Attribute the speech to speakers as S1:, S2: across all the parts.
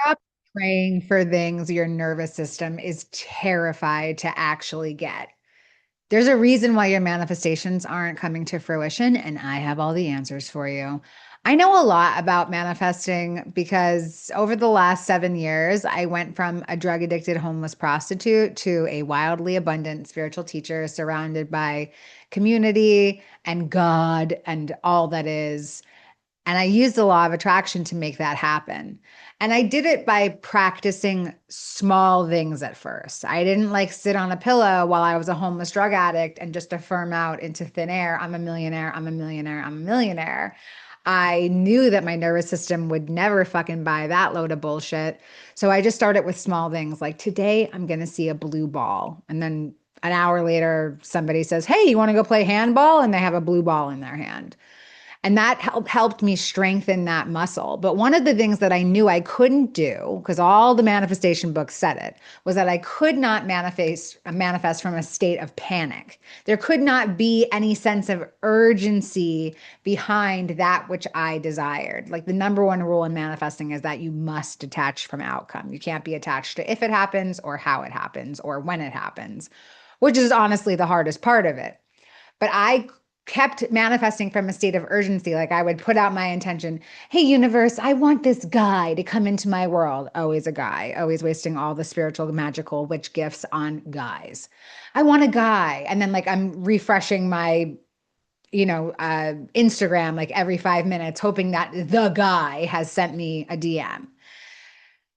S1: Stop praying for things your nervous system is terrified to actually get. There's a reason why your manifestations aren't coming to fruition, and I have all the answers for you. I know a lot about manifesting because over the last 7 years, I went from a drug addicted homeless prostitute to a wildly abundant spiritual teacher surrounded by community and God and all that is. And I used the law of attraction to make that happen. And I did it by practicing small things at first. I didn't like sit on a pillow while I was a homeless drug addict and just affirm out into thin air, I'm a millionaire, I'm a millionaire, I'm a millionaire. I knew that my nervous system would never fucking buy that load of bullshit. So I just started with small things like today I'm going to see a blue ball. And then an hour later, somebody says, hey, you want to go play handball? And they have a blue ball in their hand. And that helped me strengthen that muscle. But one of the things that I knew I couldn't do, because all the manifestation books said it, was that I could not manifest from a state of panic. There could not be any sense of urgency behind that which I desired. Like the number one rule in manifesting is that you must detach from outcome. You can't be attached to if it happens or how it happens or when it happens, which is honestly the hardest part of it. But I kept manifesting from a state of urgency. Like I would put out my intention, hey, universe, I want this guy to come into my world. Always a guy, always wasting all the spiritual, magical witch gifts on guys. I want a guy. And then like I'm refreshing my Instagram like every 5 minutes, hoping that the guy has sent me a DM.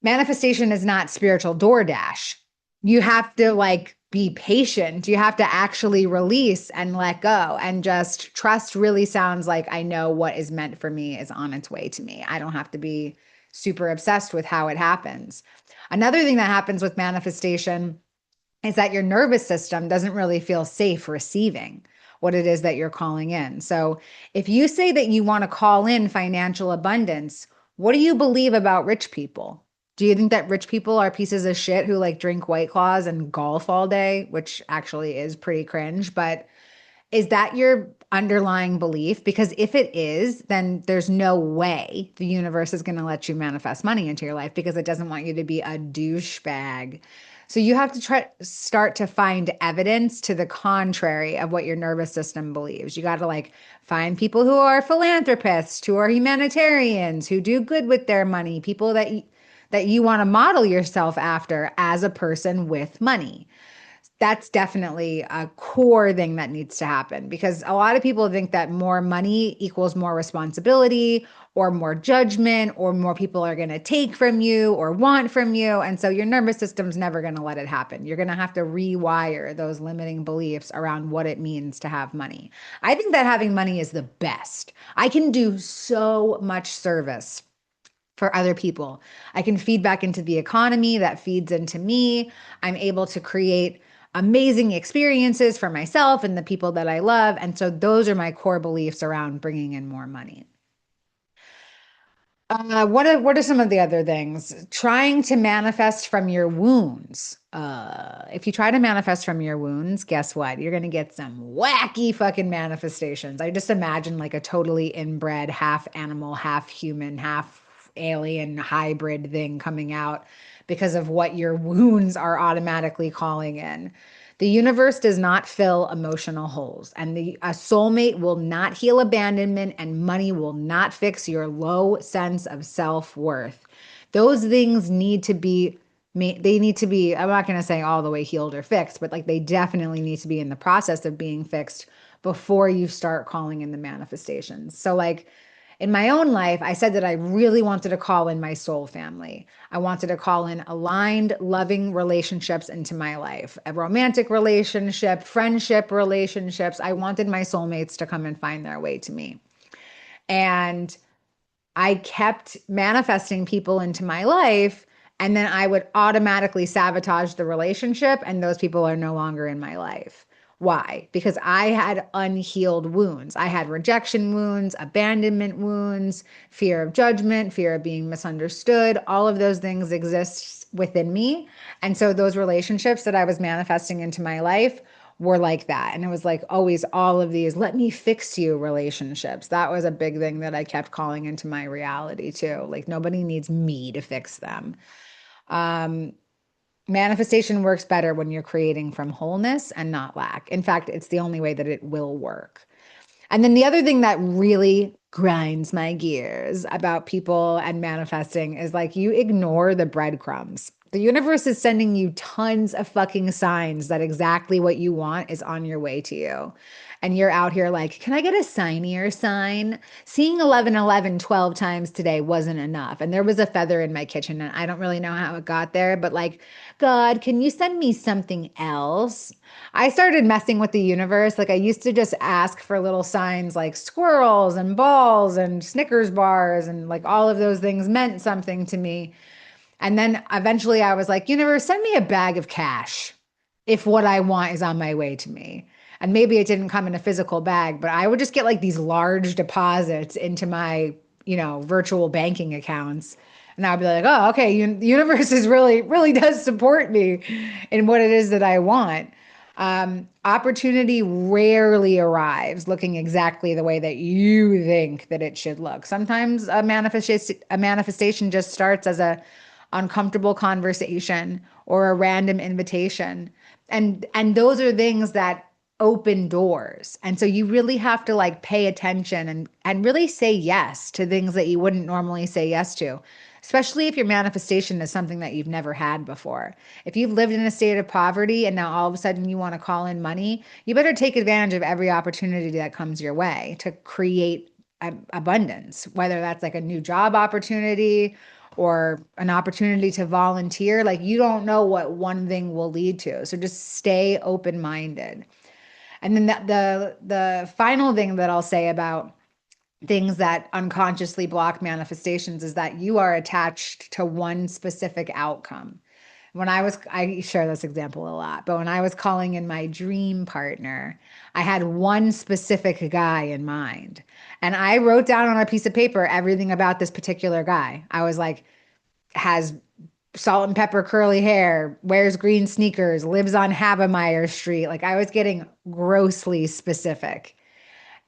S1: Manifestation is not spiritual DoorDash. You have to like be patient. You have to actually release and let go and just trust really sounds like I know what is meant for me is on its way to me. I don't have to be super obsessed with how it happens. Another thing that happens with manifestation is that your nervous system doesn't really feel safe receiving what it is that you're calling in. So if you say that you want to call in financial abundance, what do you believe about rich people? Do you think that rich people are pieces of shit who like drink White Claws and golf all day, which actually is pretty cringe, but is that your underlying belief? Because if it is, then there's no way the universe is going to let you manifest money into your life because it doesn't want you to be a douchebag. So you have to start to find evidence to the contrary of what your nervous system believes. You got to like find people who are philanthropists, who are humanitarians, who do good with their money, people that you want to model yourself after as a person with money. That's definitely a core thing that needs to happen because a lot of people think that more money equals more responsibility or more judgment or more people are going to take from you or want from you. And so your nervous system's never going to let it happen. You're going to have to rewire those limiting beliefs around what it means to have money. I think that having money is the best. I can do so much service for other people. I can feed back into the economy that feeds into me. I'm able to create amazing experiences for myself and the people that I love. And so those are my core beliefs around bringing in more money. What are some of the other things? Trying to manifest from your wounds. If you try to manifest from your wounds, guess what? You're gonna get some wacky fucking manifestations. I just imagine like a totally inbred, half animal, half human, half alien hybrid thing coming out because of what your wounds are automatically calling in. The universe does not fill emotional holes, and a soulmate will not heal abandonment, and money will not fix your low sense of self-worth. Those things need to be they need to be, I'm not going to say all the way healed or fixed, but like they definitely need to be in the process of being fixed before you start calling in the manifestations. So like in my own life, I said that I really wanted to call in my soul family. I wanted to call in aligned, loving relationships into my life, a romantic relationship, friendship relationships. I wanted my soulmates to come and find their way to me. And I kept manifesting people into my life, and then I would automatically sabotage the relationship, and those people are no longer in my life. Why? Because I had unhealed wounds. I had rejection wounds, abandonment wounds, fear of judgment, fear of being misunderstood. All of those things exist within me. And so those relationships that I was manifesting into my life were like that. And it was like always all of these, let me fix you relationships. That was a big thing that I kept calling into my reality too. Like nobody needs me to fix them. Um, Manifestation works better when you're creating from wholeness and not lack. In fact, it's the only way that it will work. And then the other thing that really grinds my gears about people and manifesting is like you ignore the breadcrumbs. The universe is sending you tons of fucking signs that exactly what you want is on your way to you. And you're out here like, can I get a signier sign? Seeing 1111 12 times today wasn't enough. And there was a feather in my kitchen, and I don't really know how it got there, but like, God, can you send me something else? I started messing with the universe. Like I used to just ask for little signs like squirrels and balls and Snickers bars, and like all of those things meant something to me. And then eventually I was like, universe, send me a bag of cash if what I want is on my way to me. And maybe it didn't come in a physical bag, but I would just get like these large deposits into my, virtual banking accounts. And I'd be like, oh, okay, the universe is really does support me in what it is that I want. Opportunity rarely arrives looking exactly the way that you think that it should look. Sometimes a manifestation just starts as a uncomfortable conversation or a random invitation. And those are things that open doors. And so you really have to like pay attention and really say yes to things that you wouldn't normally say yes to. Especially if your manifestation is something that you've never had before. If you've lived in a state of poverty and now all of a sudden you want to call in money, you better take advantage of every opportunity that comes your way to create abundance, whether that's like a new job opportunity or an opportunity to volunteer. Like you don't know what one thing will lead to. So just stay open-minded. And then the final thing that I'll say about things that unconsciously block manifestations is that you are attached to one specific outcome. I share this example a lot, but when I was calling in my dream partner, I had one specific guy in mind. And I wrote down on a piece of paper everything about this particular guy. I was like, has salt and pepper curly hair, wears green sneakers, lives on Havemeyer Street. Like I was getting grossly specific.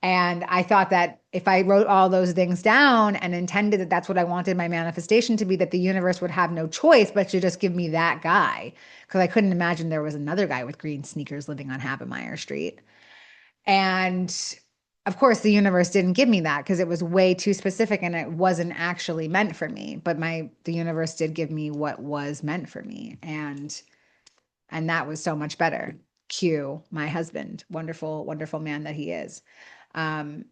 S1: And I thought that if I wrote all those things down and intended that that's what I wanted my manifestation to be, that the universe would have no choice but to just give me that guy. Because I couldn't imagine there was another guy with green sneakers living on Havemeyer Street. And of course, the universe didn't give me that because it was way too specific and it wasn't actually meant for me. But the universe did give me what was meant for me. And that was so much better. Cue my husband, wonderful, wonderful man that he is. Um,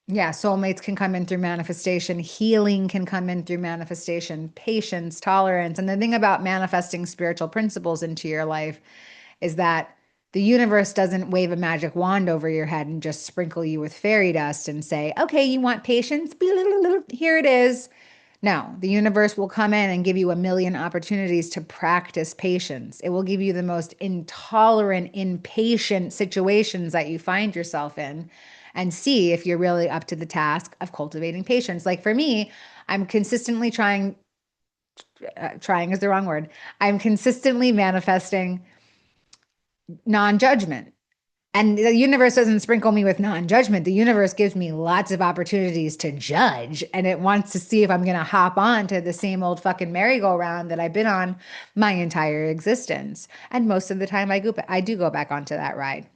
S1: yeah, soulmates can come in through manifestation. Healing can come in through manifestation, patience, tolerance. And the thing about manifesting spiritual principles into your life is that the universe doesn't wave a magic wand over your head and just sprinkle you with fairy dust and say, okay, you want patience? Here it is. No, the universe will come in and give you a million opportunities to practice patience. It will give you the most intolerant, impatient situations that you find yourself in and see if you're really up to the task of cultivating patience. Like for me, I'm consistently trying is the wrong word. I'm consistently manifesting non-judgment. And the universe doesn't sprinkle me with non-judgment. The universe gives me lots of opportunities to judge, and it wants to see if I'm going to hop on to the same old fucking merry-go-round that I've been on my entire existence. And most of the time I do go back onto that ride.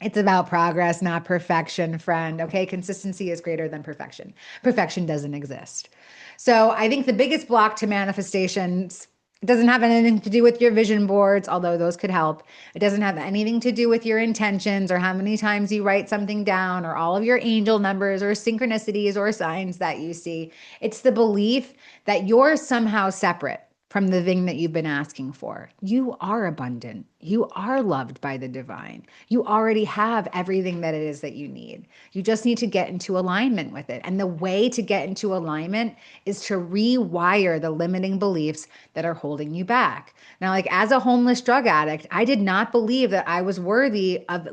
S1: It's about progress, not perfection, friend. Okay. Consistency is greater than perfection. Perfection doesn't exist. So I think the biggest block to manifestations, it doesn't have anything to do with your vision boards, although those could help. It doesn't have anything to do with your intentions or how many times you write something down or all of your angel numbers or synchronicities or signs that you see. It's the belief that you're somehow separate from the thing that you've been asking for. You are abundant. You are loved by the divine. You already have everything that it is that you need. You just need to get into alignment with it. And the way to get into alignment is to rewire the limiting beliefs that are holding you back. Now, like as a homeless drug addict, I did not believe that I was worthy of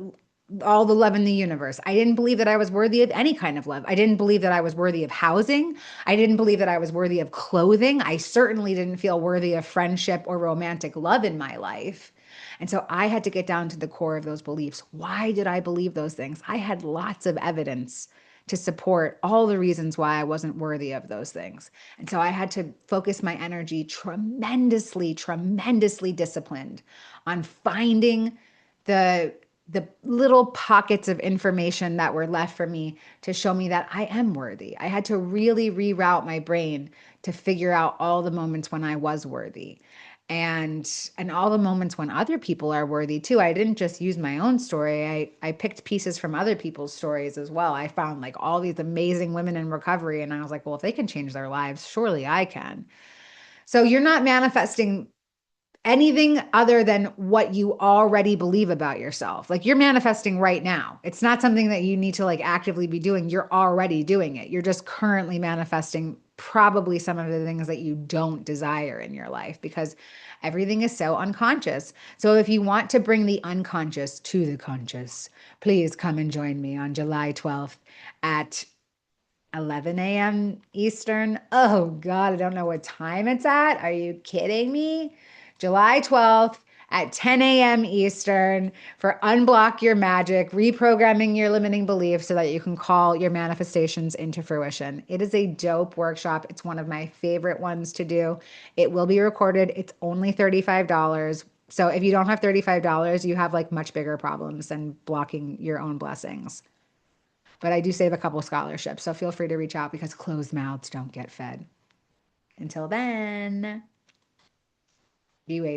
S1: all the love in the universe. I didn't believe that I was worthy of any kind of love. I didn't believe that I was worthy of housing. I didn't believe that I was worthy of clothing. I certainly didn't feel worthy of friendship or romantic love in my life. And so I had to get down to the core of those beliefs. Why did I believe those things? I had lots of evidence to support all the reasons why I wasn't worthy of those things. And so I had to focus my energy tremendously, tremendously disciplined on finding the little pockets of information that were left for me to show me that I am worthy. I had to really reroute my brain to figure out all the moments when I was worthy, and all the moments when other people are worthy too. I didn't just use my own story. I picked pieces from other people's stories as well. I found like all these amazing women in recovery, and I was like, well, if they can change their lives, surely I can. So you're not manifesting anything other than what you already believe about yourself. Like you're manifesting right now. It's not something that you need to like actively be doing. You're already doing it. You're just currently manifesting probably some of the things that you don't desire in your life because everything is so unconscious. So if you want to bring the unconscious to the conscious, please come and join me on July 12th at 11 a.m. Eastern. Oh God, I don't know what time it's at. Are you kidding me? July 12th at 10 a.m. Eastern for Unblock Your Magic, reprogramming your limiting beliefs so that you can call your manifestations into fruition. It is a dope workshop. It's one of my favorite ones to do. It will be recorded. It's only $35. So if you don't have $35, you have like much bigger problems than blocking your own blessings. But I do save a couple scholarships, so feel free to reach out because closed mouths don't get fed. Until then, be waiting.